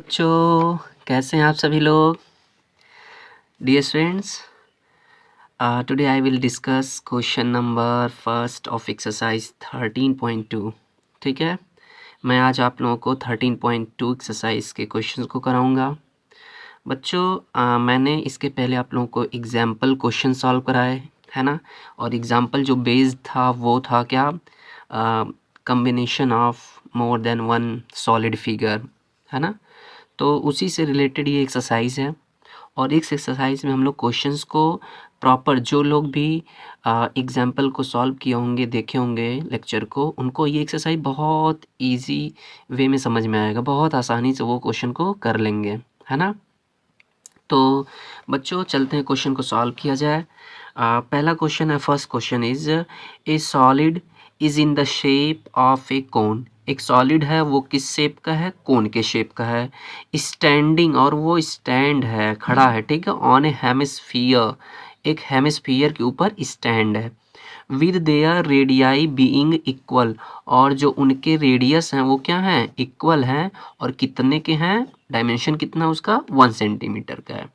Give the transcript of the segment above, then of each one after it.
बच्चों, कैसे हैं आप सभी लोग? Dear students, today I will discuss question number first of exercise 13.2। ठीक है, मैं आज आप लोगों को 13.2 एक्सरसाइज के क्वेश्चंस को कराऊंगा। बच्चों, मैंने इसके पहले आप लोगों को एग्जाम्पल क्वेश्चन सॉल्व कराए, है ना। और एग्जाम्पल जो बेस्ड था वो था क्या, combination of more than one solid figure, है ना। तो उसी से रिलेटेड ये एक्सरसाइज है। और इस एक्सरसाइज में हम लोग क्वेश्चंस को प्रॉपर, जो लोग भी एग्जाम्पल को सॉल्व किए होंगे, देखे होंगे लेक्चर को, उनको ये एक्सरसाइज बहुत इजी वे में समझ में आएगा, बहुत आसानी से वो क्वेश्चन को कर लेंगे, है ना। तो बच्चों चलते हैं, क्वेश्चन को सॉल्व किया जाए। पहला क्वेश्चन है, first question is a solid is in the shape of a cone. एक सॉलिड है, वो किस शेप का है? कोन के शेप का है। स्टैंडिंग, और वो स्टैंड है, खड़ा है, ठीक है, ऑन ए हेमिस्फीयर, एक हेमिस्फीयर के ऊपर स्टैंड है। With their radii being equal, और जो उनके रेडियस हैं वो क्या हैं? इक्वल हैं। और कितने के हैं? डायमेंशन कितना उसका? 1 सेंटीमीटर का है।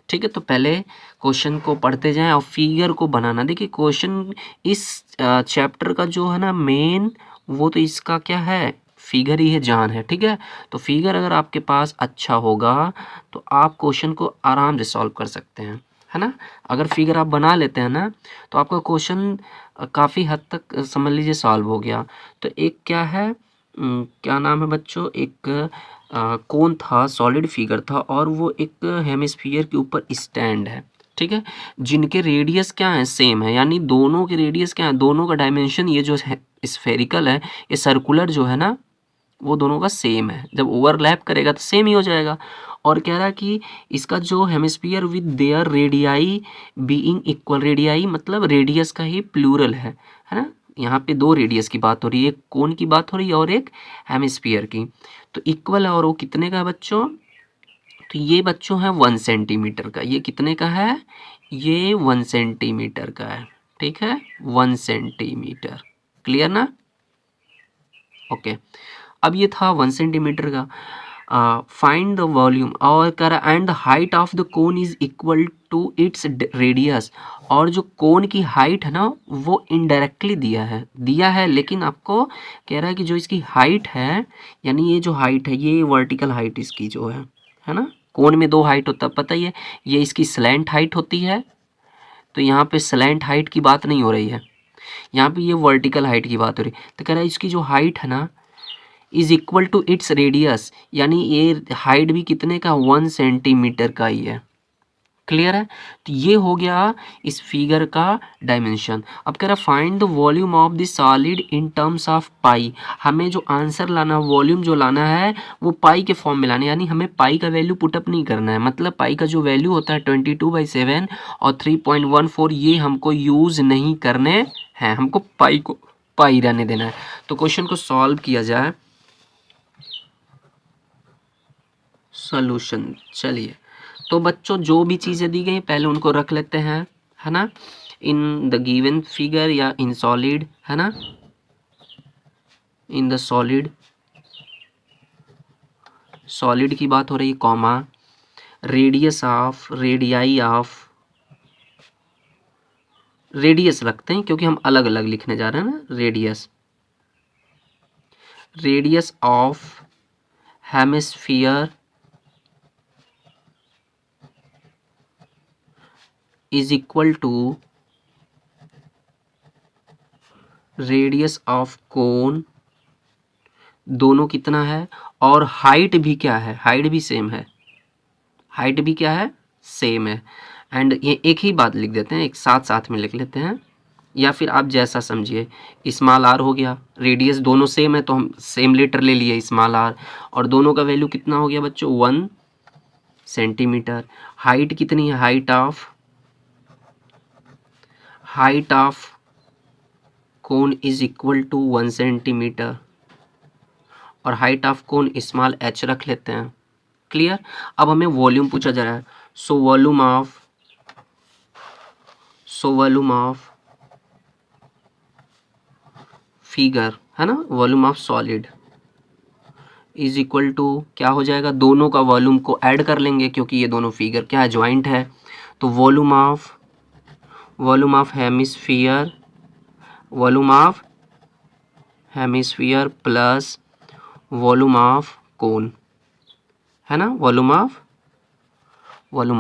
ठीक है, तो पहले क्वेश्चन को पढ़ते जाएं और फिगर को बनाना। देखिए क्वेश्चन इस चैप्टर का जो है ना मेन, वो तो इसका क्या है? फिगर ही है, जान है, ठीक है। तो फिगर अगर आपके पास अच्छा होगा तो आप क्वेश्चन को आराम से सॉल्व कर सकते हैं, है ना। अगर फिगर आप बना लेते हैं ना तो आपका क्वेश्चन काफ़ी हद तक समझ लीजिए सॉल्व हो गया। तो एक क्या है, क्या नाम है बच्चों, एक कोन था, सॉलिड फिगर था, और वो एक हेमिस्फीयर के ऊपर स्टैंड है, ठीक है। जिनके रेडियस क्या है? सेम है, यानी दोनों के रेडियस क्या है? दोनों का डायमेंशन, ये जो है स्फेरिकल है, ये सर्कुलर जो है ना, वो दोनों का सेम है। जब ओवरलैप करेगा तो सेम ही हो जाएगा। और कह रहा है कि इसका जो hemisphere with their radii being equal, radii मतलब रेडियस का ही प्लूरल है ना। यहाँ पे दो रेडियस की बात हो रही है, एक कोन की बात हो रही है और एक हेमिस्फीयर की। तो इक्वल है, और वो कितने का है बच्चों? तो ये बच्चों है 1 सेंटीमीटर का। ये कितने का है? ये 1 सेंटीमीटर का है, ठीक है, 1 सेंटीमीटर। क्लियर ना? ओके। अब ये था 1 सेंटीमीटर का। फाइंड द वॉल्यूम, और कर and the height of the cone is equal to its radius. और जो कोन की हाइट है ना वो इनडायरेक्टली दिया है, लेकिन आपको कह रहा है कि जो इसकी हाइट है, यानी ये जो हाइट है, ये वर्टिकल हाइट इसकी जो है ना। कोन में दो हाइट होता है, पता ही है। ये इसकी स्लैंट हाइट होती है, तो यहाँ पे स्लैंट हाइट की बात नहीं हो रही है, यहाँ पे ये वर्टिकल हाइट की बात हो रही है। तो कह रहा है इसकी जो हाइट है ना is equal to its radius, यानी ये हाइट भी कितने का? 1 सेंटीमीटर का ही है। क्लियर है? तो ये हो गया इस फिगर का डायमेंशन। अब कह रहा find the volume of the solid in terms of pi. हमें जो आंसर लाना, वॉल्यूम जो लाना है वो पाई के फॉर्म में लाना है, यानी हमें पाई का वैल्यू पुटअप नहीं करना है। मतलब पाई का जो वैल्यू होता है 22/7 और 3.14, ये हमको यूज नहीं करने हैं, हमको पाई को पाई रहने देना है। तो क्वेश्चन को सॉल्व किया जाए। सॉल्यूशन, चलिए। तो बच्चों जो भी चीज़ें दी गई पहले उनको रख लेते हैं, है ना, इन द गिवन फिगर या इन सॉलिड, है ना, इन द सॉलिड, सॉलिड की बात हो रही है, comma, radius of, radii of, radius रखते हैं क्योंकि हम अलग अलग लिखने जा रहे हैं ना। Radius, radius of hemisphere is equal to radius of cone, दोनों कितना है, और हाइट भी क्या है? हाइट भी सेम है, हाइट भी क्या है? सेम है। एंड ये एक ही बात लिख देते हैं, एक साथ साथ में लिख लेते हैं, या फिर आप जैसा समझिए। स्मॉल आर हो गया, रेडियस दोनों सेम है तो हम सेम लेटर ले लिए, स्मॉल आर, और दोनों का वैल्यू कितना हो गया बच्चों? 1 सेंटीमीटर। हाइट कितनी है? Height of cone is equal to 1 centimetre, और height of cone small h रख लेते हैं। क्लियर? अब हमें वॉल्यूम पूछा जा रहा है। सो वॉल्यूम ऑफ फिगर, है ना, volume of solid is equal to क्या हो जाएगा, दोनों का वॉल्यूम को ऐड कर लेंगे क्योंकि ये दोनों फिगर क्या है, ज्वाइंट है। तो volume of hemisphere plus volume of cone, है ना, वॉल्यूम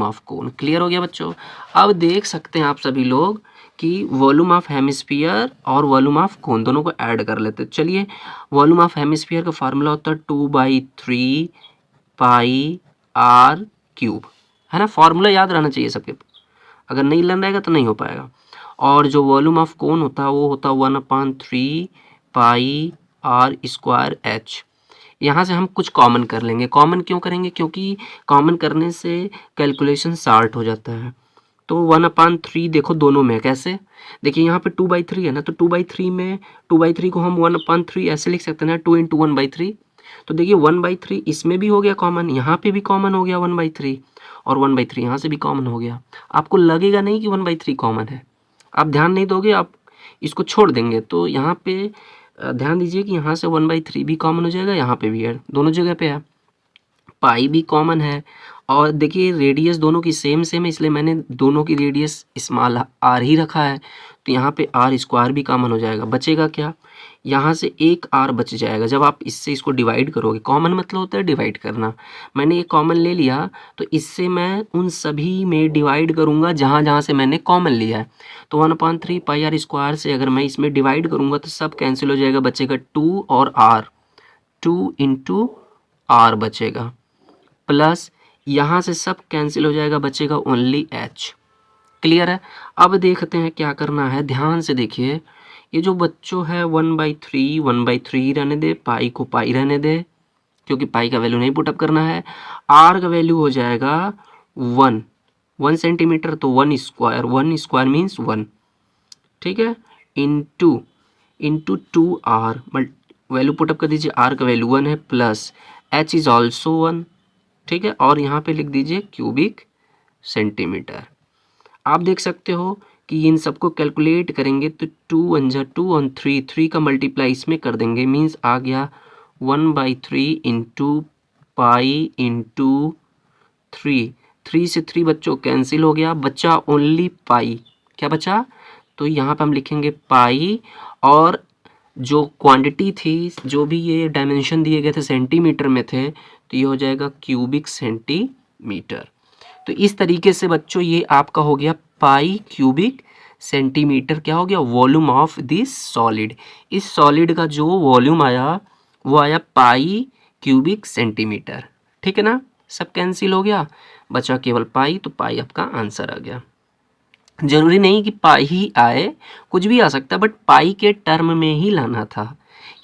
ऑफ कोन। क्लियर हो गया बच्चों। अब देख सकते हैं आप सभी लोग कि वॉल्यूम ऑफ हेमिस्फीयर और वॉल्यूम ऑफ कोन दोनों को ऐड कर लेते हैं। चलिए, वॉल्यूम ऑफ हेमिस्फीयर का फार्मूला होता है 2/3 पाई आर क्यूब, है ना। फार्मूला याद रहना चाहिए सबके, अगर नहीं लर्न रहेगा तो नहीं हो पाएगा। और जो वॉल्यूम ऑफ कोन होता है वो होता है 1/3 पाई आर स्क्वायर एच। यहाँ से हम कुछ कॉमन कर लेंगे। कॉमन क्यों करेंगे, क्योंकि कॉमन करने से कैलकुलेशन शार्ट हो जाता है। तो 1/3 देखो दोनों में कैसे, देखिए यहाँ पे 2/3 है ना, तो 2/3 में 2/3 को हम 1/3 ऐसे लिख सकते हैं ना, 2 × 1/3। तो देखिए 1/3 इसमें भी हो गया कॉमन, यहाँ पे भी कॉमन हो गया 1/3, और 1/3 यहाँ से भी कॉमन हो गया। आपको लगेगा नहीं कि 1/3 कॉमन है, आप ध्यान नहीं दोगे, आप इसको छोड़ देंगे। तो यहाँ पे ध्यान दीजिए कि यहाँ से 1/3 भी कॉमन हो जाएगा, यहाँ पे भी है, दोनों जगह पे है। पाई भी कॉमन है, और देखिए रेडियस दोनों की सेम है, इसलिए मैंने दोनों की रेडियस स्मॉल आर ही रखा है। तो यहाँ पे आर स्क्वायर भी कॉमन हो जाएगा। बचेगा क्या, यहाँ से एक आर बच जाएगा। जब आप इससे इसको डिवाइड करोगे, कॉमन मतलब होता है डिवाइड करना, मैंने ये कॉमन ले लिया तो इससे मैं उन सभी में डिवाइड करूँगा जहाँ जहाँ से मैंने कॉमन लिया है। तो 1/3 पाई आर स्क्वायर से अगर मैं इसमें डिवाइड करूँगा तो सब कैंसिल हो जाएगा, बचेगा 2 और आर, 2 × आर बचेगा, प्लस यहाँ से सब कैंसिल हो जाएगा, बचेगा ओनली एच। क्लियर है। अब देखते हैं क्या करना है, ध्यान से देखिए। ये जो बच्चों है 1/3 रहने दे, पाई को पाई रहने दे क्योंकि पाई का वैल्यू नहीं पुटअप करना है। आर का वैल्यू हो जाएगा 1 सेंटीमीटर, तो 1 स्क्वायर मीन्स 1, ठीक है, इंटू 2r, वैल्यू पुटअप कर दीजिए, आर का वैल्यू 1 है, प्लस एच इज ऑल्सो 1, ठीक है, और यहाँ पे लिख दीजिए क्यूबिक सेंटीमीटर। आप देख सकते हो कि इन सबको कैलकुलेट करेंगे तो 2 × 1 = 2 और 3 का मल्टीप्लाई इसमें कर देंगे, मीन्स आ गया 1/3 × पाई × 3 से 3 बच्चों कैंसिल हो गया, बचा ओनली पाई। क्या बचा, तो यहाँ पे हम लिखेंगे पाई, और जो क्वांटिटी थी, जो भी ये डायमेंशन दिए गए थे सेंटीमीटर में थे, तो ये हो जाएगा क्यूबिक सेंटीमीटर। तो इस तरीके से बच्चों ये आपका हो गया पाई क्यूबिक सेंटीमीटर, क्या हो गया, वॉल्यूम ऑफ दिस सॉलिड। इस सॉलिड का जो वॉल्यूम आया वो आया पाई क्यूबिक सेंटीमीटर, ठीक है ना। सब कैंसिल हो गया, बचा केवल पाई, तो पाई आपका आंसर आ गया। जरूरी नहीं कि पाई ही आए, कुछ भी आ सकता है, बट पाई के टर्म में ही लाना था,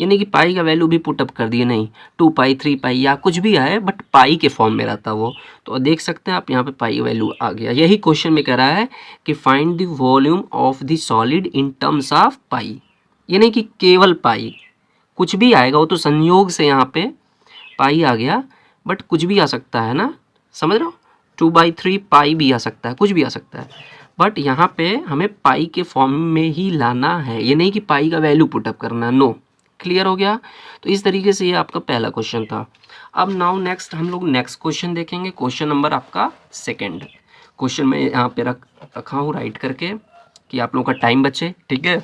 यानी कि पाई का वैल्यू भी पुटअप कर दिए, नहीं 2 पाई 3 पाई या कुछ भी आए, बट पाई के फॉर्म में रहता वो। तो देख सकते हैं आप यहाँ पे पाई वैल्यू आ गया। यही क्वेश्चन में कह रहा है कि find the volume of the solid in terms of pi, ये नहीं कि केवल पाई, कुछ भी आएगा, वो तो संयोग से यहाँ पे पाई आ गया, बट कुछ भी आ सकता है ना, समझ रहे हो, 2/3 पाई भी आ सकता है, कुछ भी आ सकता है, बट यहाँ पे हमें पाई के फॉर्म में ही लाना है, ये नहीं कि पाई का वैल्यू पुटअप करना, नो। क्लियर हो गया। तो इस तरीके से ये आपका पहला क्वेश्चन था। अब नाउ नेक्स्ट हम लोग नेक्स्ट क्वेश्चन देखेंगे, क्वेश्चन नंबर आपका सेकंड। क्वेश्चन में यहाँ पे रखा हूँ राइट करके कि आप लोगों का टाइम बचे, ठीक है।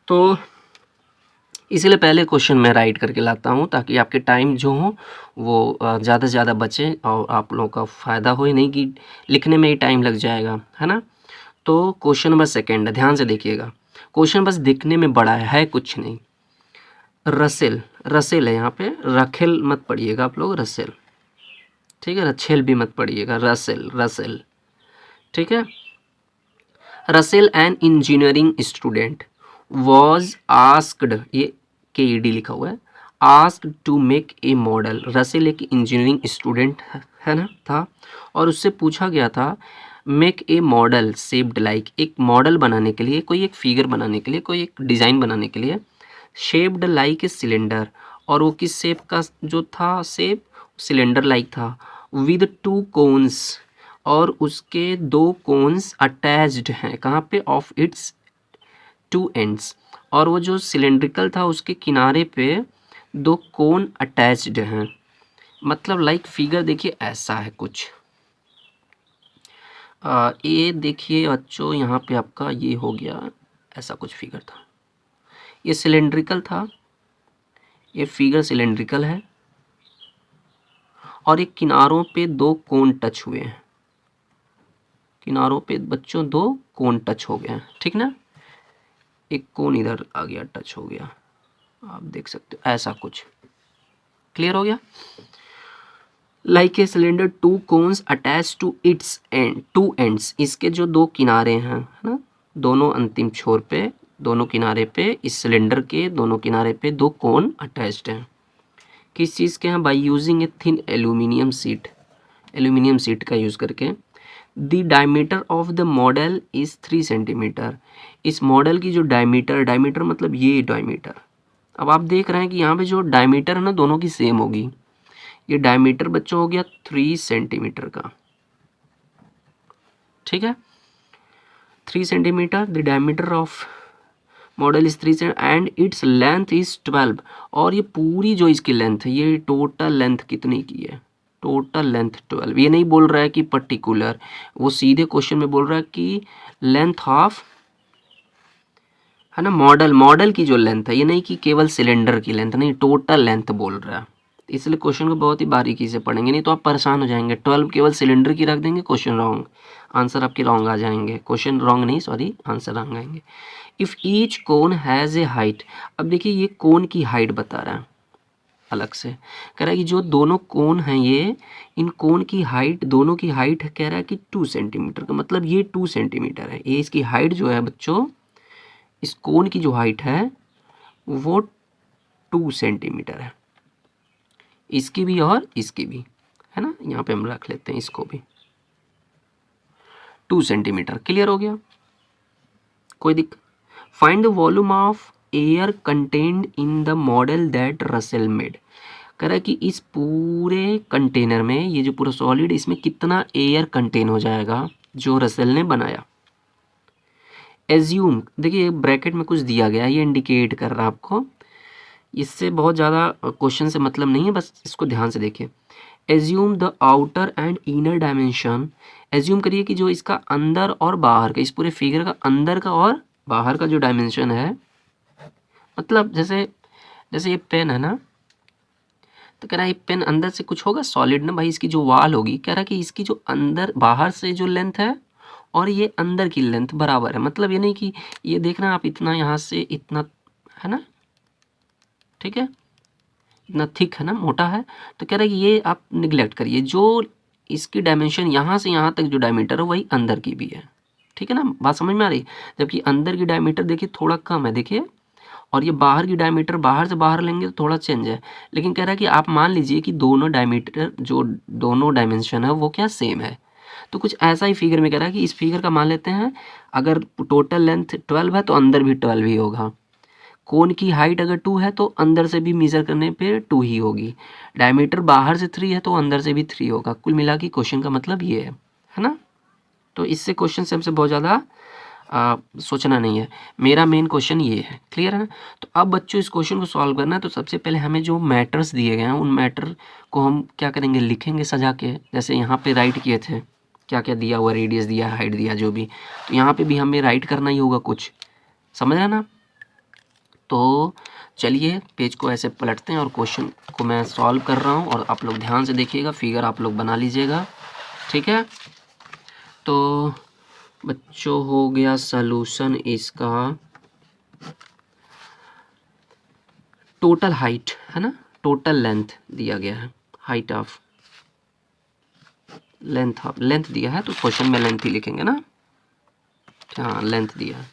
तो इसलिए पहले क्वेश्चन मैं राइट करके लाता हूँ ताकि आपके टाइम जो हो वो ज़्यादा से ज़्यादा बचे और आप लोगों का फ़ायदा हो, नहीं कि लिखने में ही टाइम लग जाएगा, है ना। तो क्वेश्चन नंबर सेकंड, ध्यान से देखिएगा। क्वेश्चन बस दिखने में बड़ा है कुछ नहीं। रसेल है, यहाँ पे रखेल मत पढ़िएगा आप लोग, रसेल, ठीक है, रछेल भी मत पढ़िएगा, रसेल, ठीक है। Russell an engineering student was asked, ये KED लिखा हुआ है, asked to make a model. Russell एक इंजीनियरिंग स्टूडेंट है ना था, और उससे पूछा गया था make a model shaped like, एक मॉडल बनाने के लिए, कोई एक फिगर बनाने के लिए, कोई एक डिज़ाइन बनाने के लिए, शेप्ड लाइक ए सिलेंडर, और वो किस शेप का जो था, शेप सिलेंडर लाइक था, विद 2 कोन्स, और उसके 2 कोन्स अटैच्ड हैं, कहाँ पे, ऑफ इट्स 2 एंड्स, और वो जो सिलेंड्रिकल था उसके किनारे पे दो कोन अटैच्ड हैं, मतलब लाइक फिगर देखिए ऐसा है कुछ। ये देखिए बच्चों, यहाँ पे आपका ये हो गया, ऐसा कुछ फिगर था, ये सिलेंड्रिकल था, ये फिगर सिलेंड्रिकल है, और एक किनारों पे दो कोन टच हुए हैं, किनारों पे बच्चों दो कोन टच हो गए हैं, ठीक ना। एक कोन इधर आ गया, टच हो गया, आप देख सकते हो ऐसा कुछ। क्लियर हो गया। Like a cylinder, two cones attach to its end, two ends, इसके जो दो किनारे हैं, है ना, दोनों अंतिम छोर पे, दोनों किनारे पे, इस सिलेंडर के दोनों किनारे पे दो कोन अटैच्ड हैं। किस चीज़ के हैं? By using a thin aluminium seat, aluminium seat का यूज़ करके। The diameter of the model is 3 centimetre, इस मॉडल की जो डायमीटर, डायमीटर मतलब ये डायमीटर, अब आप देख रहे हैं कि यहाँ पे जो डायमीटर है ना दोनों की सेम होगी, ये डायमीटर बच्चों हो गया 3 सेंटीमीटर का, ठीक है, 3 centimetre, the diameter of model is 3 centimetre and its length is 12, और ये पूरी जो इसकी लेंथ है, ये टोटल लेंथ कितनी की है? Total length 12। ये नहीं बोल रहा है कि पर्टिकुलर, वो सीधे क्वेश्चन में बोल रहा है कि लेंथ ऑफ, है ना, मॉडल, मॉडल की जो लेंथ है, ये नहीं कि केवल सिलेंडर की लेंथ, नहीं, टोटल लेंथ बोल रहा है। इसलिए क्वेश्चन को बहुत ही बारीकी से पढ़ेंगे, नहीं तो आप परेशान हो जाएंगे। 12 केवल सिलेंडर की रख देंगे, क्वेश्चन रॉन्ग, आंसर आपके रॉन्ग आ जाएंगे, क्वेश्चन रॉन्ग नहीं, सॉरी, आंसर रॉन्ग आएंगे। If each cone has a height, अब देखिए ये कोन की हाइट बता रहा है अलग से, कह रहा है कि जो दोनों कोन हैं ये, इन कोन की हाइट, दोनों की हाइट कह रहा है कि 2 सेंटीमीटर का, मतलब ये 2 सेंटीमीटर है, ये इसकी हाइट जो है बच्चों, इस कोन की जो हाइट है वो 2 सेंटीमीटर है, इसकी भी और इसकी भी, है ना, यहाँ पे हम रख लेते हैं इसको भी 2 सेंटीमीटर। क्लियर हो गया, कोई दिक्कत? Find the volume of air contained in the model that Russell made, कह रहा है कि इस पूरे कंटेनर में, ये जो पूरा सॉलिड, इसमें कितना एयर कंटेन हो जाएगा जो रसेल ने बनाया। एज्यूम, देखिए ब्रैकेट में कुछ दिया गया है, ये इंडिकेट कर रहा है आपको, इससे बहुत ज़्यादा क्वेश्चन से मतलब नहीं है, बस इसको ध्यान से देखिए। Assume the outer and inner dimension, assume करिए कि जो इसका अंदर और बाहर का, इस पूरे फिगर का अंदर का और बाहर का जो डायमेंशन है, मतलब जैसे जैसे ये पेन है ना, तो कह रहा है ये पेन अंदर से कुछ होगा सॉलिड ना भाई, इसकी जो वाल होगी, कह रहा है कि इसकी जो अंदर बाहर से जो लेंथ है और ये अंदर की लेंथ बराबर है, मतलब ये नहीं कि ये देखना आप इतना यहाँ से इतना, है ना, ठीक है, इतना थिक है ना, मोटा है, तो कह रहा है कि ये आप निगलेक्ट करिए, जो इसकी डायमेंशन यहाँ से यहाँ तक जो डायमीटर है वही अंदर की भी है, ठीक है ना, बात समझ में आ रही? जबकि अंदर की डायमीटर देखिए थोड़ा कम है, देखिए, और ये बाहर की डायमीटर बाहर से बाहर लेंगे तो थोड़ा चेंज है, लेकिन कह रहा है कि आप मान लीजिए कि दोनों डायमीटर, जो दोनों डायमेंशन है वो क्या सेम है, तो कुछ ऐसा ही फिगर में कह रहा है कि इस फिगर का मान लेते हैं, अगर टोटल लेंथ 12 है तो अंदर भी 12 ही होगा, कोन की हाइट अगर 2 है तो अंदर से भी मेजर करने पे 2 ही होगी, डायमीटर बाहर से 3 है तो अंदर से भी 3 होगा, कुल मिला के क्वेश्चन का मतलब ये है ना। तो इससे क्वेश्चन से हमसे बहुत ज़्यादा सोचना नहीं है, मेरा मेन क्वेश्चन ये है, क्लियर है ना। तो अब बच्चों इस क्वेश्चन को सॉल्व करना है, तो सबसे पहले हमें जो मैटर्स दिए गए हैं उन मैटर को हम क्या करेंगे, लिखेंगे सजा के, जैसे यहाँ पे राइट किए थे, क्या क्या दिया हुआ, रेडियस दिया, हाइट दिया, जो भी, तो यहाँ पे भी हमें राइट करना ही होगा कुछ, समझ रहे ना। तो चलिए पेज को ऐसे पलटते हैं और क्वेश्चन को मैं सॉल्व कर रहा हूँ, और आप लोग ध्यान से देखिएगा, फिगर आप लोग बना लीजिएगा, ठीक है। तो बच्चों हो गया सॉल्यूशन इसका, टोटल हाइट है ना, टोटल लेंथ दिया गया है, हाइट ऑफ, लेंथ दिया है, तो क्वेश्चन में लेंथ ही लिखेंगे ना, हाँ लेंथ दिया है,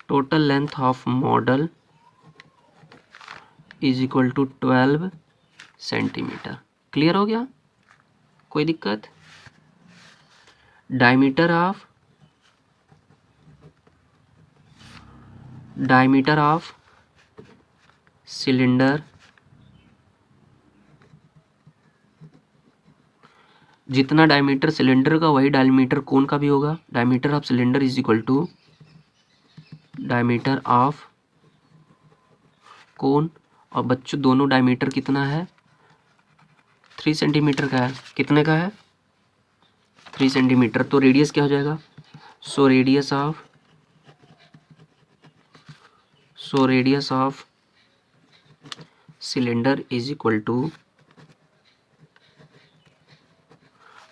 total length of model is equal to 12 centimetre. Clear हो गया, कोई दिक्कत? डायमीटर ऑफ सिलेंडर, जितना डायमीटर सिलेंडर का वही डायमीटर कोन का भी होगा, diameter of cylinder is equal to diameter of cone, और बच्चों दोनों डायमीटर कितना है, 3 सेंटीमीटर का है। कितने का है, 3 सेंटीमीटर। तो रेडियस क्या हो जाएगा, so radius of cylinder is equal to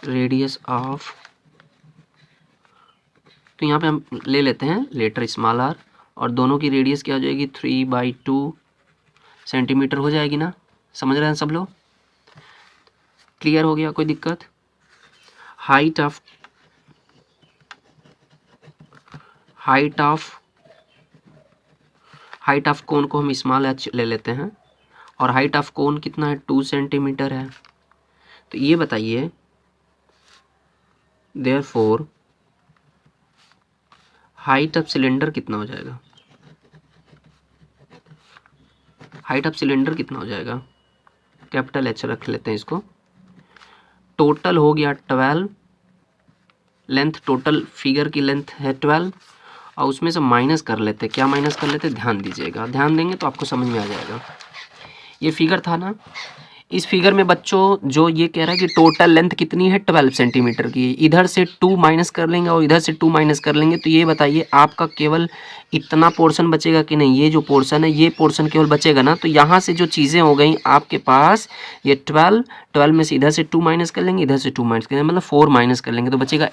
radius of, तो यहाँ पे हम ले लेते हैं लेटर स्मॉल आर, और दोनों की रेडियस क्या हो जाएगी, 3/2 सेंटीमीटर हो जाएगी ना। समझ रहे हैं सब लोग, क्लियर हो गया, कोई दिक्कत। हाइट ऑफ कोन को हम स्मॉल एच ले लेते हैं, और हाइट ऑफ कोन कितना है, 2 सेंटीमीटर है। तो ये बताइए, देयरफॉर हाइट ऑफ सिलेंडर कितना हो जाएगा, हाइट ऑफ सिलेंडर कितना हो जाएगा, कैपिटल एच रख लेते हैं इसको। टोटल हो गया 12, लेंथ टोटल फिगर की लेंथ है 12, और उसमें से माइनस कर लेते, क्या माइनस कर लेते, ध्यान दीजिएगा, ध्यान देंगे तो आपको समझ में आ जाएगा। ये फिगर था ना, इस फिगर में बच्चों जो ये कह रहा है कि टोटल लेंथ कितनी है, 12 सेंटीमीटर की, इधर से 2 माइनस कर लेंगे और इधर से 2 माइनस कर लेंगे, तो ये बताइए आपका केवल इतना पोर्शन बचेगा कि नहीं, ये जो पोर्शन है ये पोर्शन केवल बचेगा ना। तो यहाँ से जो चीज़ें हो गई आपके पास, ये 12 में से इधर से 2 माइनस कर लेंगे, इधर से 2 माइनस कर लेंगे, मतलब 4 माइनस कर लेंगे, तो बचेगा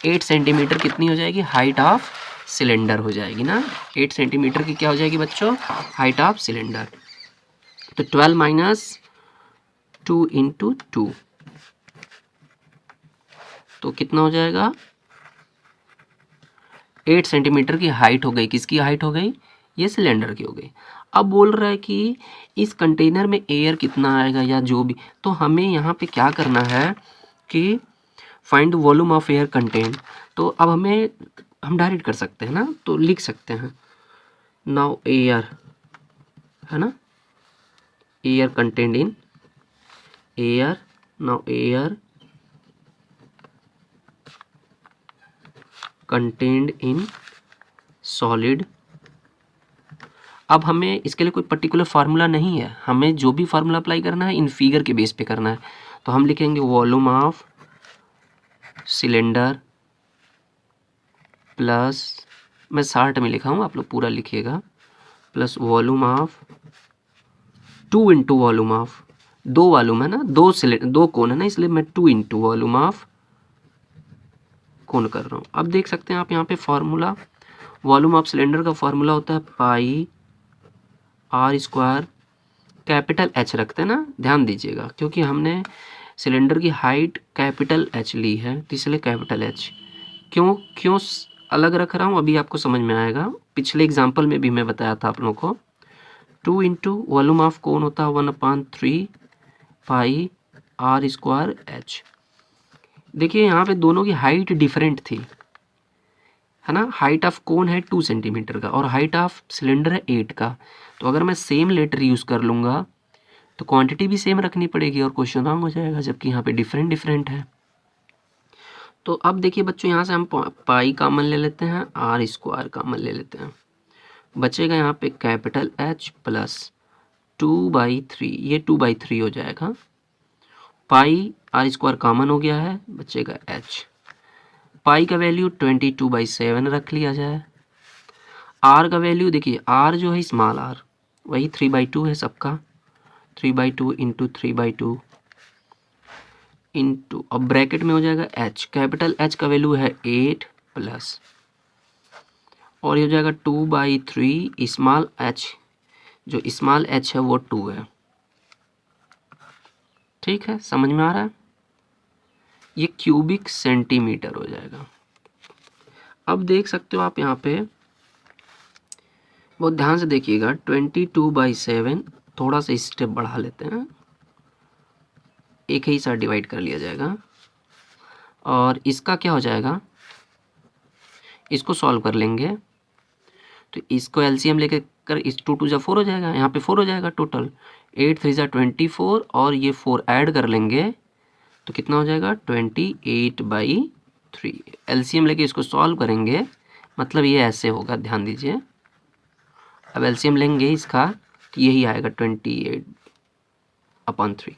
8 सेंटीमीटर कितनी हो जाएगी, हाइट ऑफ सिलेंडर हो जाएगी ना। 8 सेंटीमीटर की क्या हो जाएगी बच्चों, हाइट ऑफ सिलेंडर। तो 12 माइनस 2 इंटू 2, तो कितना हो जाएगा, 8 सेंटीमीटर की हाइट हो गई। किसकी हाइट हो गई, ये सिलेंडर की हो गई। अब बोल रहा है कि इस कंटेनर में एयर कितना आएगा या जो भी, तो हमें यहाँ पे क्या करना है कि find the volume of air contain. तो अब हम डायरेक्ट कर सकते हैं ना, तो लिख सकते हैं नाउ एयर, है ना, air contained in air, now air contained in solid. अब हमें इसके लिए कोई पर्टिकुलर फार्मूला नहीं है, हमें जो भी फार्मूला अप्लाई करना है इन फिगर के बेस पे करना है। तो हम लिखेंगे वॉल्यूम ऑफ सिलेंडर प्लस, मैं शार्ट में लिखा हूँ, आप लोग पूरा लिखिएगा, plus volume of 2 into volume of, 2 volume है ना, 2 कोन है ना, इसलिए मैं 2 इंटू वॉल्यूम ऑफ कोन कर रहा हूँ। अब देख सकते हैं आप यहाँ पे फार्मूला, वॉल्यूम ऑफ सिलेंडर का फार्मूला होता है पाई आर स्क्वायर, कैपिटल एच रखते हैं ना, ध्यान दीजिएगा, क्योंकि हमने सिलेंडर की हाइट कैपिटल एच ली है, तो इसलिए कैपिटल एच। क्यों अलग रख रहा हूँ अभी आपको समझ में आएगा, पिछले एग्जाम्पल में भी मैं बताया था आप लोगों को। 2 इंटू वॉल्यूम ऑफ कोन होता है 1/3 पाई आर स्क्वायर एच। देखिए यहाँ पे दोनों की हाइट डिफरेंट थी, है ना, हाइट ऑफ कोन है 2 सेंटीमीटर का और हाइट ऑफ सिलेंडर है 8 का। तो अगर मैं सेम लेटर यूज़ कर लूँगा तो क्वांटिटी भी सेम रखनी पड़ेगी और क्वेश्चन रॉन्ग हो जाएगा, जबकि यहाँ पे डिफरेंट है। तो अब देखिए बच्चों, यहाँ से हम पाई कॉमन ले लेते हैं, आर स्क्वायर कॉमन ले लेते हैं, बचेगा यहाँ पे कैपिटल एच प्लस 2/3, ये 2/3 हो जाएगा। पाई आर स्क्वायर कॉमन हो गया है, बचेगा एच। पाई का वैल्यू 22/7 रख लिया जाए। आर का वैल्यू देखिए, आर जो है स्मॉल आर वही 3/2 है सबका, 3/2 इंटू 3/2 इंटू, अब ब्रैकेट में हो जाएगा एच, कैपिटल एच का वैल्यू है 8 प्लस, और ये हो जाएगा 2/3, स्मॉल एच, जो स्मॉल एच है वो 2 है। ठीक है, समझ में आ रहा है, ये क्यूबिक सेंटीमीटर हो जाएगा। अब देख सकते हो आप यहाँ पे बहुत ध्यान से देखिएगा, 22/7, थोड़ा सा स्टेप बढ़ा लेते हैं, एक ही साथ डिवाइड कर लिया जाएगा, और इसका क्या हो जाएगा, इसको सॉल्व कर लेंगे तो इसको एलसीएम लेके कर, इस 2 2 4 हो जाएगा, यहाँ पे 4 हो जाएगा टोटल, 8 3 24, और ये 4 ऐड कर लेंगे तो कितना हो जाएगा 28/3। एलसीएम लेके इसको सॉल्व करेंगे, मतलब ये ऐसे होगा, ध्यान दीजिए। अब एलसीएम लेंगे इसका तो यही आएगा 28/3।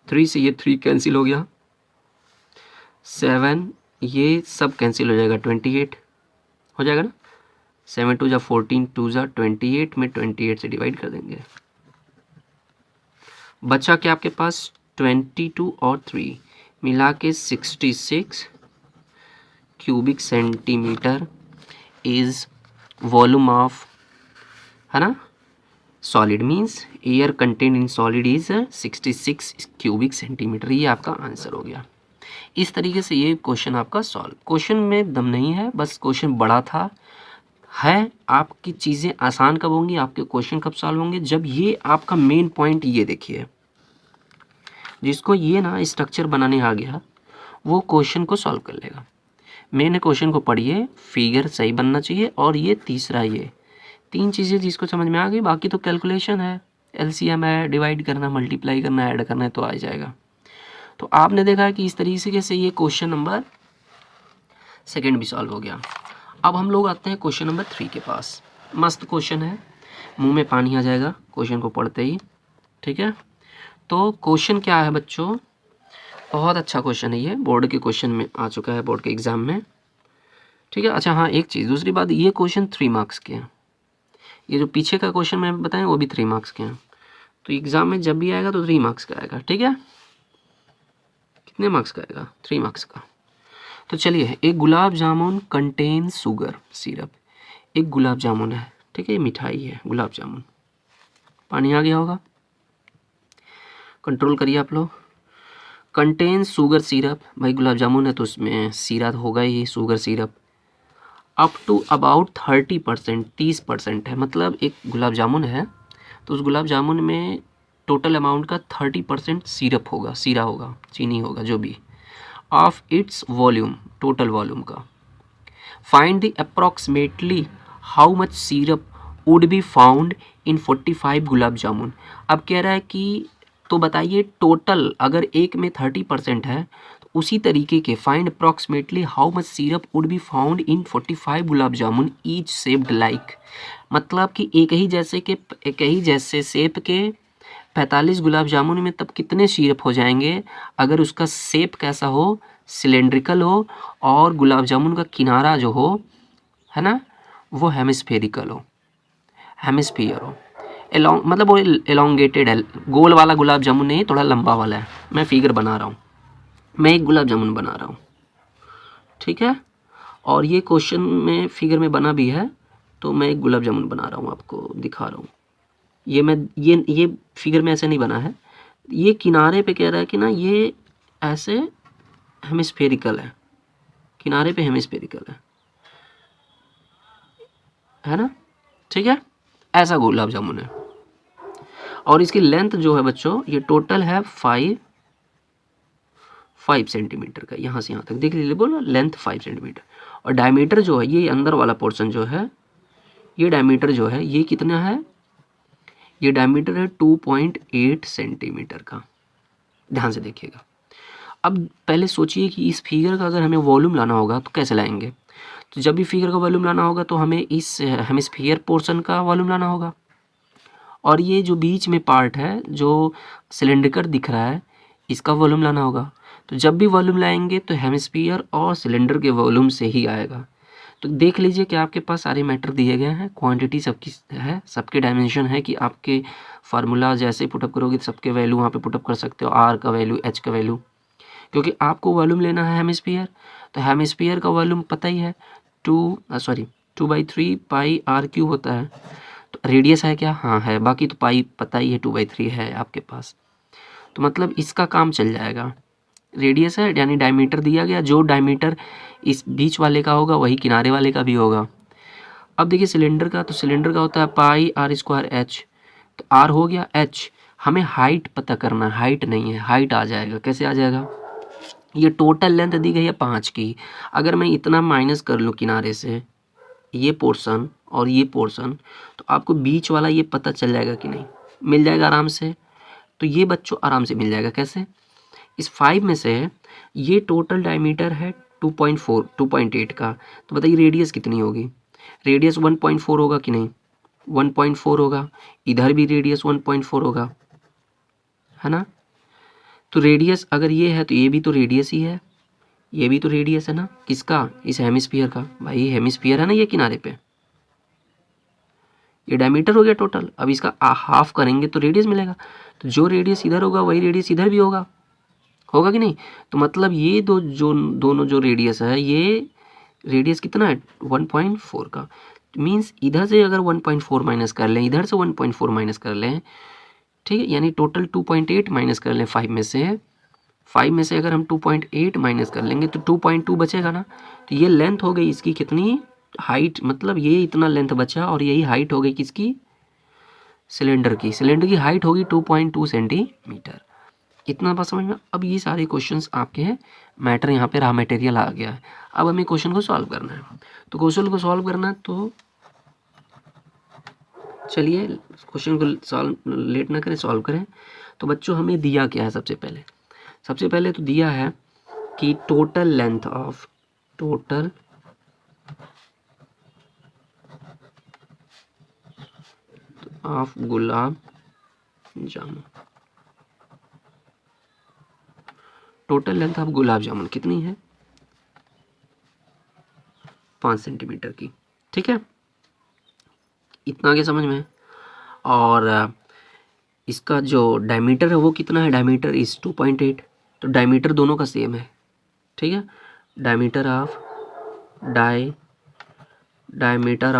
3 से ये 3 कैंसिल हो गया, 7 ये सब कैंसिल हो जाएगा, 28 हो जाएगा ना। 7 2 जा 14, 2 जा 28 में 28 से डिवाइड कर देंगे। बचा क्या आपके पास, 22 और 3 मिला के 66 cubic centimetre is volume of, है ना, solid. Means air content in solid is 66 cubic centimetre. ये आपका आंसर हो गया। इस तरीके से ये क्वेश्चन आपका सॉल्व। क्वेश्चन में दम नहीं है, बस क्वेश्चन बड़ा था है। आपकी चीज़ें आसान कब होंगी, आपके क्वेश्चन कब सॉल्व होंगे, जब ये आपका मेन पॉइंट ये देखिए, जिसको ये ना स्ट्रक्चर बनाने आ गया वो क्वेश्चन को सॉल्व कर लेगा। मैंने क्वेश्चन को पढ़िए, फिगर सही बनना चाहिए, और ये तीसरा, ये 3 चीज़ें जिसको समझ में आ गई, बाकी तो कैलकुलेशन है, एलसीएम है, डिवाइड करना, मल्टीप्लाई करना, ऐड करना है, तो आ जाएगा। तो आपने देखा कि इस तरीके से ये क्वेश्चन नंबर 2 भी सॉल्व हो गया। अब हम लोग आते हैं क्वेश्चन नंबर 3 के पास। मस्त क्वेश्चन है, मुंह में पानी आ जाएगा क्वेश्चन को पढ़ते ही, ठीक है। तो क्वेश्चन क्या है बच्चों, बहुत अच्छा क्वेश्चन है, ये बोर्ड के क्वेश्चन में आ चुका है, बोर्ड के एग्ज़ाम में, ठीक है। अच्छा हाँ, एक चीज़, दूसरी बात, ये क्वेश्चन 3 मार्क्स के हैं। ये जो पीछे का क्वेश्चन मैं बताएं वो भी 3 मार्क्स के हैं। तो एग्ज़ाम में जब भी आएगा तो 3 मार्क्स का आएगा, ठीक है। कितने मार्क्स का आएगा, 3 मार्क्स का। तो चलिए, एक gulab jamun contain sugar syrup. एक गुलाब जामुन है, ठीक है, ये मिठाई है गुलाब जामुन। पानी आ गया होगा, कंट्रोल करिए आप लोग। कंटेन शुगर सिरप, भाई गुलाब जामुन है तो उसमें सीरा होगा ही, sugar syrup. Up to about 30%, 30% है, मतलब एक गुलाब जामुन है तो उस गुलाब जामुन में टोटल अमाउंट का 30% सिरप होगा, सीरा होगा, चीनी होगा, जो भी, of its volume, total volume का। Find the approximately how much syrup would be found in 45 gulab jamun. अब कह रहा है कि तो बताइए टोटल, अगर एक में 30% है तो उसी तरीके के find approximately how much syrup would be found in 45 gulab jamun each shaped like. मतलब कि एक ही जैसे शेप के 45 गुलाब जामुन में तब कितने सिरप हो जाएंगे, अगर उसका शेप कैसा हो, सिलेंड्रिकल हो, और गुलाब जामुन का किनारा जो हो, है ना, वो हेमिस्फेरिकल हो, हेमिस्फीयर हो, एलोंग, मतलब वो एलोंगेटेड है, गोल वाला गुलाब जामुन नहीं, थोड़ा लंबा वाला है। मैं फिगर बना रहा हूँ, मैं एक गुलाब जामुन बना रहा हूँ, ठीक है। और ये क्वेश्चन में फिगर में बना भी है, तो मैं एक गुलाब जामुन बना रहा हूँ, आपको दिखा रहा हूँ। ये मैं ये फिगर में ऐसे नहीं बना है, ये किनारे पे कह रहा है कि ना ये ऐसे हेमिस्फेरिकल है, किनारे पे हेमिस्फेरिकल है ना, ठीक है। ऐसा गुलाब जामुन है, और इसकी लेंथ जो है बच्चों, ये टोटल है 5 सेंटीमीटर का, यहाँ से यहाँ तक देख लीजिए, बोलो लेंथ 5 सेंटीमीटर। और डायमीटर जो है, ये अंदर वाला पोर्शन जो है, ये डायमीटर जो है, ये कितना है, ये डायमीटर है 2.8 सेंटीमीटर का। ध्यान से देखिएगा। अब पहले सोचिए कि इस फिगर का अगर हमें वॉल्यूम लाना होगा तो कैसे लाएंगे। तो जब भी फिगर का वॉल्यूम लाना होगा तो हमें इस हेमिस्फीयर पोर्शन का वॉल्यूम लाना होगा, और ये जो बीच में पार्ट है जो सिलेंडर दिख रहा है, इसका वॉल्यूम लाना होगा। तो जब भी वॉल्यूम लाएंगे तो हेमिस्फीयर और सिलेंडर के वॉल्यूम से ही आएगा। तो देख लीजिए कि आपके पास सारे मैटर दिए गए हैं, क्वांटिटी सबकी है, सबके डायमेंशन है, कि आपके फार्मूला जैसे पुटअप करोगे तो सबके वैल्यू वहाँ पे पुटअप कर सकते हो, आर का वैल्यू, एच का वैल्यू, क्योंकि आपको वॉल्यूम लेना है हेमिस्फीयर। तो हेमिस्फीयर का वॉल्यूम पता ही है, 2/3 पाई आर क्यूब होता है। तो रेडियस है क्या, हाँ है, बाकी तो पाई पता ही है, 2/3 है आपके पास। तो मतलब इसका काम चल जाएगा। रेडियस है यानी डायमीटर दिया गया, जो डायमीटर इस बीच वाले का होगा वही किनारे वाले का भी होगा। अब देखिए सिलेंडर का, तो सिलेंडर का होता है पाई आर स्क्वायर एच, तो आर हो गया, एच हमें हाइट पता करना है, हाइट नहीं है, हाइट आ जाएगा। कैसे आ जाएगा, ये टोटल लेंथ दी गई है 5 की, अगर मैं इतना माइनस कर लूँ किनारे से, ये पोर्शन और ये पोर्शन, तो आपको बीच वाला ये पता चल जाएगा कि नहीं, मिल जाएगा आराम से। तो ये बच्चों आराम से मिल जाएगा। कैसे, इस 5 में से ये टोटल डायमीटर है 2.8 का, तो बताइए रेडियस कितनी होगी? रेडियस 1.4 होगा कि नहीं? 1.4 होगा। इधर भी रेडियस 1.4 होगा, है ना? तो रेडियस अगर ये है तो ये भी तो रेडियस ही है, ये भी तो रेडियस है ना, किसका? इस हेमिस्फीयर का। भाई हेमिस्फीयर है ना ये किनारे पे, ये डायमीटर हो गया टोटल। अब इसका हाफ करेंगे तो रेडियस मिलेगा, तो जो रेडियस इधर होगा वही रेडियस इधर भी होगा, होगा कि नहीं? तो मतलब ये दोनों जो रेडियस है, ये रेडियस कितना है? 1.4 का। मीन्स इधर से अगर 1.4 माइनस कर लें, इधर से 1.4 माइनस कर लें, ठीक है, यानी टोटल 2.8 माइनस कर लें 5 में से। 5 में से अगर हम 2.8 माइनस कर लेंगे तो 2.2 बचेगा ना। तो ये लेंथ हो गई इसकी कितनी? हाइट, मतलब ये इतना लेंथ बचा और यही हाइट हो गई किसकी? सिलेंडर की। सिलेंडर की हाइट होगी 2.2 सेंटीमीटर। इतना बात समझ में? अब ये सारे क्वेश्चंस आपके हैं, मैटर यहाँ पे रॉ मटेरियल आ गया है। अब हमें क्वेश्चन को सॉल्व करना है। तो क्वेश्चन को सॉल्व करना है, तो चलिए क्वेश्चन को सॉल्व लेट ना करें, सॉल्व करें। तो बच्चों हमें दिया क्या है? सबसे पहले तो दिया है कि total length of gulab jamun, total length of gulab jamun कितनी है? 5 सेंटीमीटर की। ठीक है, इतना आगे समझ में? और इसका जो डायमीटर है वो कितना है? डायमीटर इज 2.8, तो डायमीटर दोनों का सेम है। ठीक है, डायमीटर ऑफ डायमीटर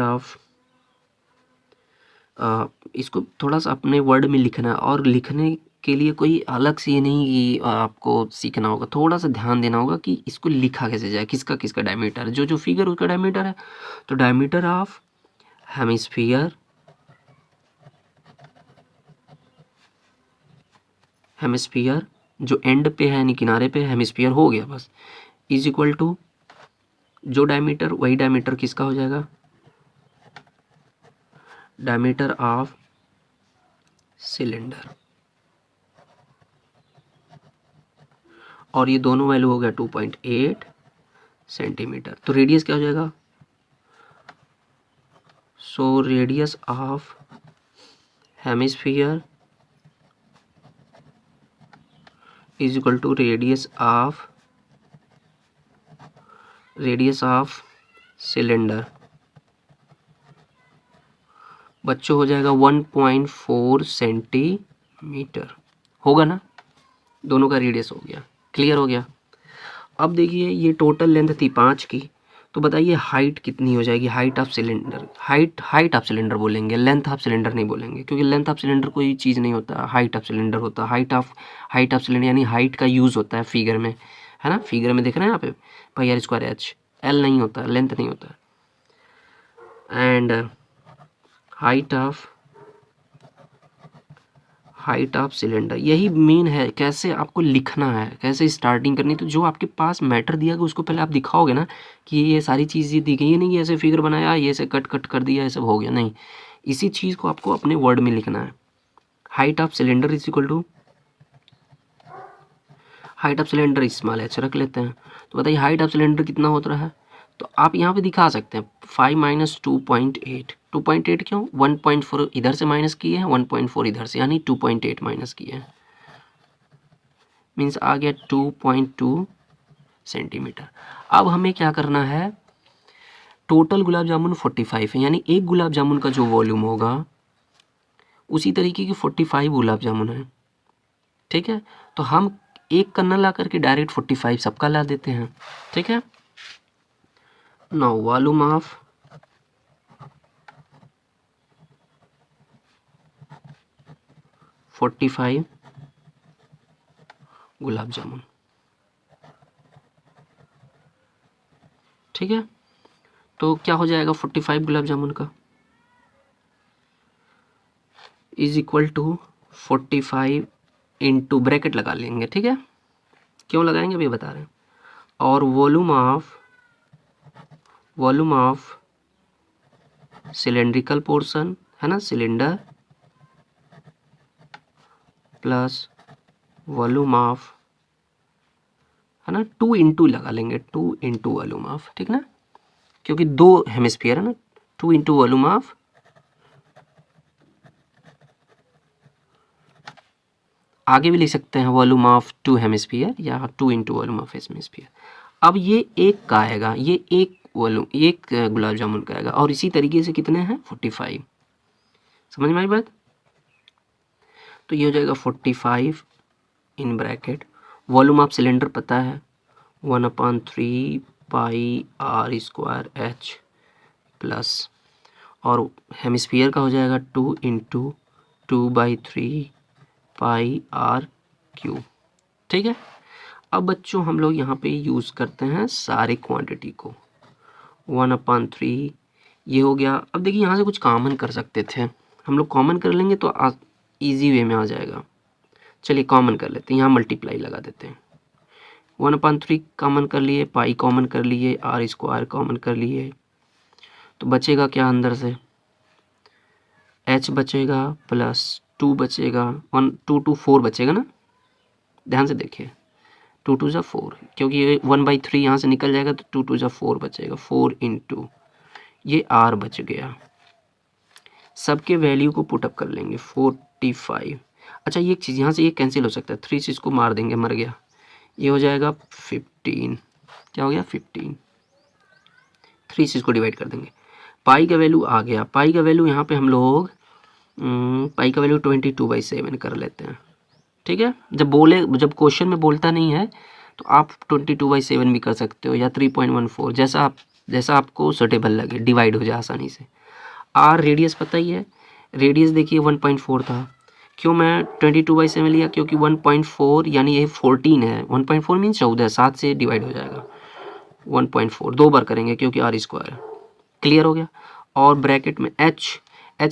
ऑफ इसको थोड़ा सा अपने वर्ड में लिखना है, और लिखने के लिए कोई अलग से ये नहीं कि आपको सीखना होगा, थोड़ा सा ध्यान देना होगा कि इसको लिखा कैसे जाए, किसका किसका डायमीटर है, जो जो फिगर उसका डायमीटर है। तो डायमीटर ऑफ हेमिस्फीयर जो एंड पे है यानी किनारे पे, हेमिस्फीयर हो गया बस, इज इक्वल टू जो डायमीटर वही डायमीटर किसका हो जाएगा? Diameter of cylinder. और ये दोनों वैल्यू हो गया 2.8 सेंटीमीटर। तो रेडियस क्या हो जाएगा? So radius of hemisphere is equal to radius of cylinder. बच्चों हो जाएगा 1.4 सेंटीमीटर, होगा ना? दोनों का रेडियस हो गया, क्लियर हो गया। अब देखिए ये टोटल लेंथ थी 5 की, तो बताइए हाइट कितनी हो जाएगी? Height of cylinder, height of cylinder बोलेंगे, लेंथ ऑफ सिलेंडर नहीं बोलेंगे, क्योंकि लेंथ ऑफ सिलेंडर कोई चीज़ नहीं होता, हाइट ऑफ सिलेंडर होता है। हाइट ऑफ सिलेंडर यानी हाइट का यूज़ होता है फिगर में, है ना? फिगर में देख रहे हैं यहाँ पे पाई आर स्क्वायर एच, एल नहीं होता, लेंथ नहीं होता। एंड हाइट ऑफ सिलेंडर, यही मेन है, कैसे आपको लिखना है, कैसे स्टार्टिंग करनी। तो जो आपके पास मैटर दिया गया उसको पहले आप दिखाओगे ना कि ये सारी चीज़ें दी गई है, नहीं ऐसे फिगर बनाया, ये ऐसे कट कर दिया, ये सब हो गया, नहीं। इसी चीज़ को आपको अपने वर्ड में लिखना है। Height of cylinder is equal to, height of cylinder small H रख लेते हैं। तो बताइए हाइट ऑफ सिलेंडर कितना होता है? तो आप यहाँ पे दिखा सकते हैं 5 माइनस 2.8। 2.8 क्यों? 1.4 इधर से माइनस किए हैं, 1.4 इधर से, यानी 2.8 माइनस किए हैं, मीन्स आ गया 2.2 सेंटीमीटर। अब हमें क्या करना है? टोटल गुलाब जामुन 45 है, यानी एक गुलाब जामुन का जो वॉल्यूम होगा उसी तरीके की 45 गुलाब जामुन है। ठीक है, तो हम एक का न ला करके डायरेक्ट 45 सबका ला देते हैं। ठीक है, नाउ वॉल्यूम ऑफ (45) गुलाब जामुन। ठीक है, तो क्या हो जाएगा 45 गुलाब जामुन का? Is equal to 45 into bracket लगा लेंगे। ठीक है, क्यों लगाएंगे अभी बता रहे हैं। और वॉल्यूम ऑफ सिलेंड्रिकल पोर्शन है ना, सिलेंडर, प्लस वॉल्यूम ऑफ है ना, 2 इंटू लगा लेंगे, 2 इंटू वॉल्यूम ऑफ, ठीक ना, क्योंकि 2 हेमिस्फीयर है ना, 2 इंटू वॉल्यूम ऑफ, आगे भी लिख सकते हैं वॉल्यूम ऑफ 2 हेमिस्फीयर या 2 इंटू वॉल्यूम ऑफ हेमिस्फीयर। अब ये एक का आएगा, ये एक वॉल्यूम, एक गुलाब जामुन का आएगा, और इसी तरीके से कितने हैं 45, समझ में आई बात। तो ये हो जाएगा 45 in bracket, volume of cylinder पता है 1/3 पाई आर स्क्वायर एच प्लस, और हेमिस्फीयर का हो जाएगा 2 इंटू 2/3 पाई आर क्यूब, ठीक है। अब बच्चों हम लोग यहाँ पे यूज़ करते हैं सारे क्वांटिटी को, 1/3 ये हो गया। अब देखिए यहाँ से कुछ कॉमन कर सकते थे, हम लोग कॉमन कर लेंगे तो ईजी वे में आ जाएगा। चलिए कॉमन कर लेते हैं, यहाँ मल्टीप्लाई लगा देते हैं, 1/3 कॉमन कर लिए, पाई कॉमन कर लिए, आर स्क्वायर कॉमन कर लिए, तो बचेगा क्या अंदर से, एच बचेगा प्लस 2 बचेगा, 1 2 2 4 बचेगा ना, ध्यान से देखिए, 2 2 जा 4, क्योंकि ये 1/3 यहाँ से निकल जाएगा तो 2 2 जा 4 बचेगा, 4 इंटू ये आर बच गया। सबके वैल्यू को पुटअप कर लेंगे 45। अच्छा ये एक चीज़ यहाँ से ये कैंसिल हो सकता है, 3 से इसको मार देंगे, मर गया, ये हो जाएगा 15, क्या हो गया 15, 3 से इसको डिवाइड कर देंगे, पाई का वैल्यू आ गया। पाई का वैल्यू यहाँ पे हम लोग पाई का वैल्यू 22/7 कर लेते हैं, ठीक है। जब क्वेश्चन में बोलता नहीं है तो आप 22/7 भी कर सकते हो, या 3.14, जैसा आपको सूटेबल लगे, डिवाइड हो जाए आसानी से। आर रेडियस पता ही है, रेडियस देखिए 1.4 था, क्यों मैं 22/7 लिया, क्योंकि 1.4 यानी ये 14 है, 1.4 मीन 14, 7 से डिवाइड हो जाएगा, 1.4 2 बार करेंगे क्योंकि आर स्क्वायर, क्लियर हो गया। और ब्रैकेट में एच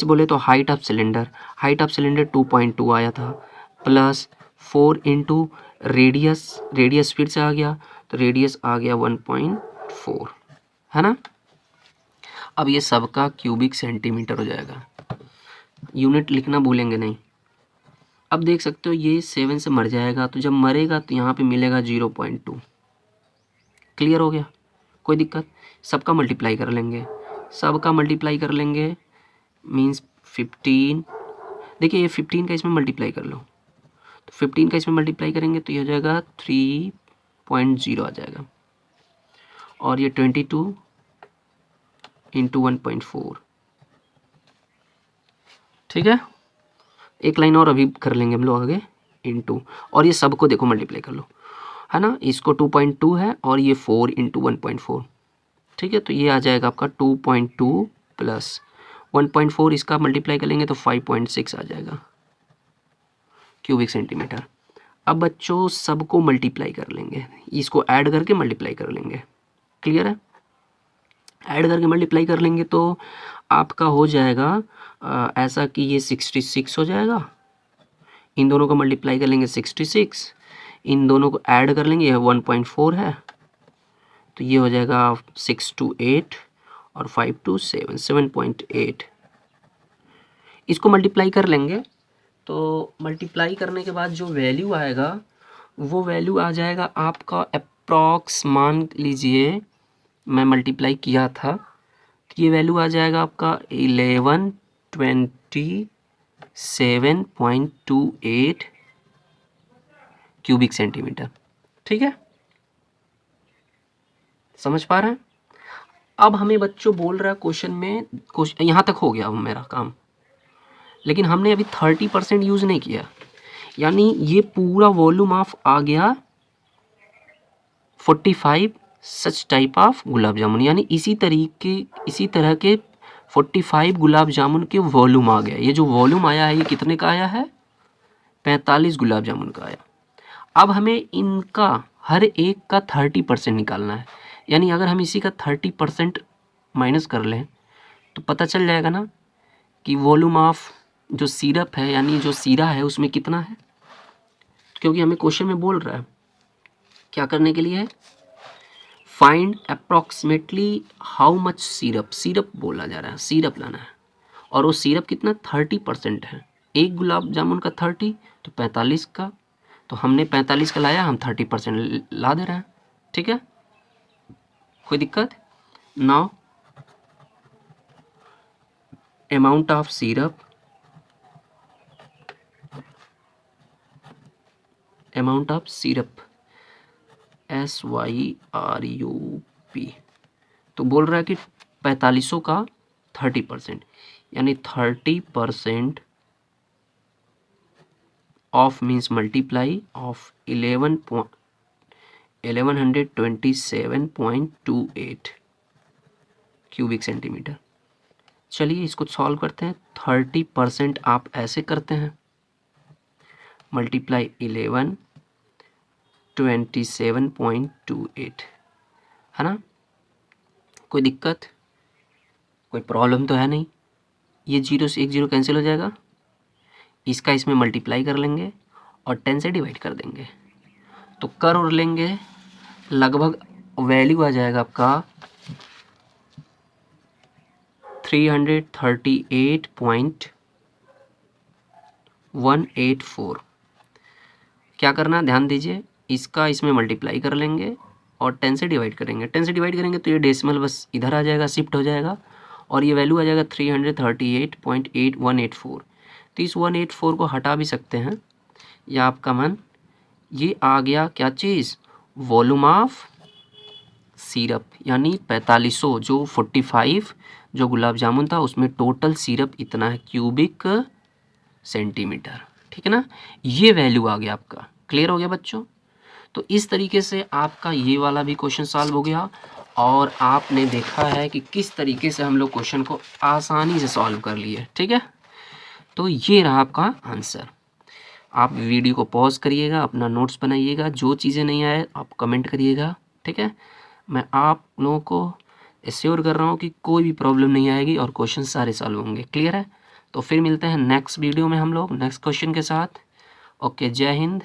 बोले तो हाइट ऑफ सिलेंडर, 2.2 आया था, प्लस 4 इंटू रेडियस फिर से आ गया, तो रेडियस आ गया 1.4, है ना। अब ये सबका क्यूबिक सेंटीमीटर हो जाएगा, यूनिट लिखना भूलेंगे नहीं। अब देख सकते हो ये 7 से मर जाएगा, तो जब मरेगा तो यहाँ पे मिलेगा 0.2, क्लियर हो गया, कोई दिक्कत। सबका मल्टीप्लाई कर लेंगे, मीन्स 15, देखिए ये 15 का इसमें मल्टीप्लाई कर लो, तो 15 का इसमें मल्टीप्लाई करेंगे तो ये हो जाएगा 3.0 आ जाएगा, और ये 22 इंटू 1.4, ठीक है। एक लाइन और अभी कर लेंगे हम लोग आगे, इंटू, और ये सबको देखो मल्टीप्लाई कर लो, है ना, इसको 2.2 है और ये 4 इंटू 1.4, ठीक है। तो ये आ जाएगा आपका 2.2 प्लस 1.4, इसका मल्टीप्लाई करेंगे तो 5.6 आ जाएगा क्यूबिक सेंटीमीटर। अब बच्चों सबको मल्टीप्लाई कर लेंगे, इसको ऐड करके मल्टीप्लाई कर लेंगे, क्लियर है। ऐड करके मल्टीप्लाई कर लेंगे तो आपका हो जाएगा ऐसा कि ये 66 हो जाएगा, इन दोनों को मल्टीप्लाई कर लेंगे 66, इन दोनों को ऐड कर लेंगे, यह 1.4 है, तो ये हो जाएगा 6 to 8 और 5 to 7, 7.8। इसको मल्टीप्लाई कर लेंगे, तो मल्टीप्लाई करने के बाद जो वैल्यू आएगा वो वैल्यू आ जाएगा आपका अप्रॉक्स, मान लीजिए मैं मल्टीप्लाई किया था, तो ये वैल्यू आ जाएगा आपका 1127.28 क्यूबिक सेंटीमीटर, ठीक है, समझ पा रहे हैं। अब हमें बच्चों बोल रहा है क्वेश्चन में, यहाँ तक हो गया मेरा काम, लेकिन हमने अभी 30% यूज़ नहीं किया, यानी ये पूरा वॉल्यूम ऑफ आ गया 45 सच टाइप ऑफ गुलाब जामुन, यानी इसी तरह के 45 गुलाब जामुन के वॉल्यूम आ गया। ये जो वॉल्यूम आया है ये कितने का आया है, 45 गुलाब जामुन का आया। अब हमें इनका हर एक का 30% निकालना है, यानी अगर हम इसी का 30% माइनस कर लें तो पता चल जाएगा ना कि वॉल्यूम ऑफ जो सिरप है, यानी जो सीरा है उसमें कितना है, क्योंकि हमें क्वेश्चन में बोल रहा है क्या करने के लिए है, find approximately how much syrup बोला जा रहा है, सिरप लाना है, और वो सिरप कितना 30% है, एक गुलाब जामुन का 30 तो 45 का, तो हमने 45 का लाया, हम 30% ला दे रहे हैं, ठीक है, कोई दिक्कत। Now amount of syrup, amount of syrup SYRUP, तो बोल रहा है कि 4500 का 30%, यानी 30% of means multiply of 1127.28 cubic centimetre. चलिए इसको सॉल्व करते हैं। 30% आप ऐसे करते हैं, मल्टीप्लाई 1127.28, है ना, कोई दिक्कत, कोई प्रॉब्लम तो है नहीं। ये 0 से 1 0 कैंसिल हो जाएगा, इसका इसमें मल्टीप्लाई कर लेंगे और 10 से डिवाइड कर देंगे, तो कर और लेंगे, लगभग वैल्यू आ जाएगा आपका 338.184। क्या करना, ध्यान दीजिए, इसका इसमें मल्टीप्लाई कर लेंगे और 10 से डिवाइड करेंगे। 10 से डिवाइड करेंगे तो ये डेसिमल बस इधर आ जाएगा, शिफ्ट हो जाएगा, और ये वैल्यू आ जाएगा 338.8184। तो इस 184 को हटा भी सकते हैं, या आपका मन, ये आ गया क्या चीज़, वॉल्यूम ऑफ सिरप, यानी 4500, जो 45 जो गुलाब जामुन था उसमें टोटल सिरप इतना है क्यूबिक सेंटीमीटर, ठीक है ना, ये वैल्यू आ गया आपका। क्लियर हो गया बच्चों। तो इस तरीके से आपका ये वाला भी क्वेश्चन सॉल्व हो गया, और आपने देखा है कि किस तरीके से हम लोग क्वेश्चन को आसानी से सॉल्व कर लिए, ठीक है। तो ये रहा आपका आंसर। आप वीडियो को पॉज करिएगा, अपना नोट्स बनाइएगा, जो चीज़ें नहीं आए आप कमेंट करिएगा, ठीक है। मैं आप लोगों को एश्योर कर रहा हूँ कि कोई भी प्रॉब्लम नहीं आएगी और क्वेश्चन सारे सॉल्व होंगे। क्लियर है। तो फिर मिलते हैं नेक्स्ट वीडियो में हम लोग नेक्स्ट क्वेश्चन के साथ। ओके, जय हिंद।